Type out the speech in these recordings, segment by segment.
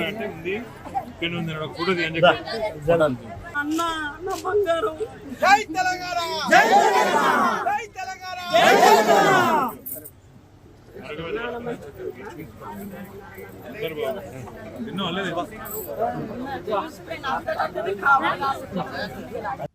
అంటే ఉంది ఫోటో అన్న నా బంగారం. జై తెలంగాణ, జై తెలంగాణ, జై తెలంగాణ, జై తెలంగాణ.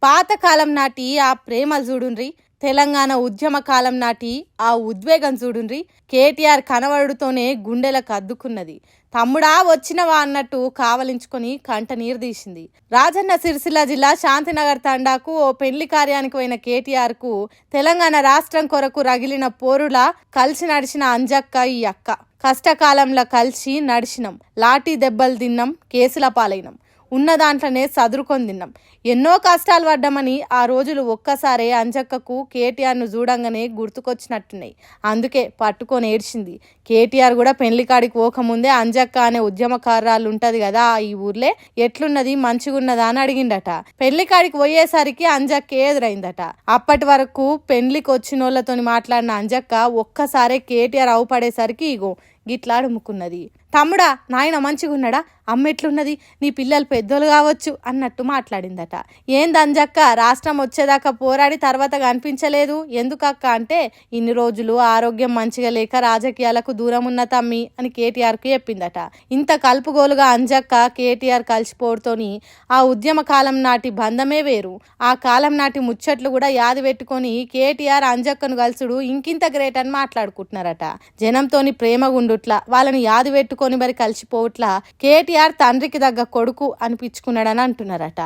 పాతకాలం నాటి ఆ ప్రేమలు చూడుండ్రి, తెలంగాణ ఉద్యమ కాలం నాటి ఆ ఉద్వేగం చూడుండ్రి. కేటీఆర్ కనవడుతోనే గుండెలకు అద్దుకున్నది. తమ్ముడా వచ్చినవా అన్నట్టు కావలించుకొని కంట నీరు తీసింది. రాజన్న సిరిసిల్ల జిల్లా శాంతినగర్ తండాకు ఓ పెళ్లి కార్యానికి పోయిన కేటీఆర్ కు తెలంగాణ రాష్ట్రం కొరకు రగిలిన పోరులా కలిసి నడిచిన అంజక్క ఈ అక్క. కష్టకాలంలో కలిసి నడిచినాం, లాఠీ దెబ్బలు తిన్నాం, కేసుల పాలైనాం, ఉన్న దాంట్లోనే సదురుకొని తిన్నాం, ఎన్నో కష్టాలు పడ్డామని ఆ రోజులు ఒక్కసారే అంజక్కకు కేటీఆర్ను చూడంగానే గుర్తుకొచ్చినట్టున్నాయి. అందుకే పట్టుకొని ఏడ్చింది. కేటీఆర్ కూడా పెళ్లికాడికి పోకముందే అంజక్క అనే ఉద్యమకారాలు ఉంటది కదా ఈ ఊర్లే, ఎట్లున్నది మంచిగున్నదా అని అడిగిండట. పెళ్లికాడికి పోయేసరికి అంజక్క ఎదురైందట. అప్పటి వరకు పెళ్లికి వచ్చినోళ్లతోని మాట్లాడిన అంజక్క ఒక్కసారే కేటీఆర్ అవుపడేసరికి ఇగో గిట్లాడుముకున్నది. తమ్ముడా నాయన మంచిగున్నాడా, అమ్మ ఎట్లున్నది, నీ పిల్లలు పెద్దోళ్ళు కావచ్చు అన్నట్టు మాట్లాడిందట. ఏంది అంజక్క రాష్ట్రం వచ్చేదాకా పోరాడి తర్వాత కనిపించలేదు ఎందుకక్క అంటే, ఇన్ని రోజులు ఆరోగ్యం మంచిగా లేక రాజకీయాలకు దూరం ఉన్న తమ్మి అని కేటీఆర్కు చెప్పిందట. ఇంత కలుపుగోలుగా అంజక్క కేటీఆర్ కలిసిపోవడంతోని ఆ ఉద్యమ కాలం నాటి బంధమే వేరు. ఆ కాలం నాటి ముచ్చట్లు కూడా యాది పెట్టుకొని కేటీఆర్ అంజక్కను కలుసుడు ఇంకింత గ్రేట్ అని మాట్లాడుకుంటున్నారట. జనంతోని ప్రేమ గుండుట్లా వాళ్ళని యాది పెట్టుకొని మరి కలిసిపోవట్లా కేటీఆర్ తండ్రికి దగ్గ కొడుకు అనిపించుకున్నాడని అంటున్నారట.